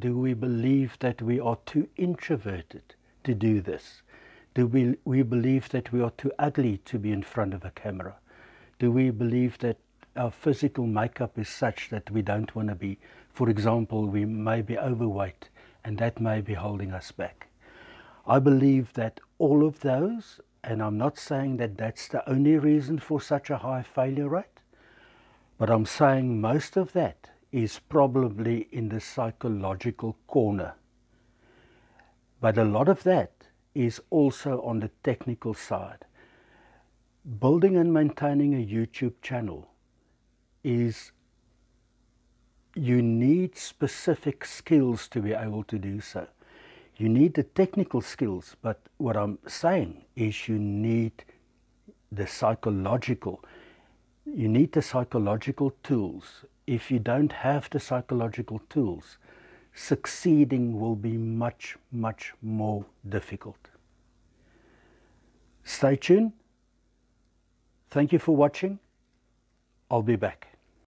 Do we believe that we are too introverted to do this? Do we believe that we are too ugly to be in front of a camera? Do we believe that our physical makeup is such that we don't want to be, for example, we may be overweight and that may be holding us back? I believe that all of those, and I'm not saying that that's the only reason for such a high failure rate, but I'm saying most of that is probably in the psychological corner. But a lot of that is also on the technical side. Building and maintaining a YouTube channel is, you need specific skills to be able to do so. You need the technical skills, but what I'm saying is you need the psychological tools. If you don't have the psychological tools, succeeding will be much, much more difficult. Stay tuned. Thank you for watching. I'll be back.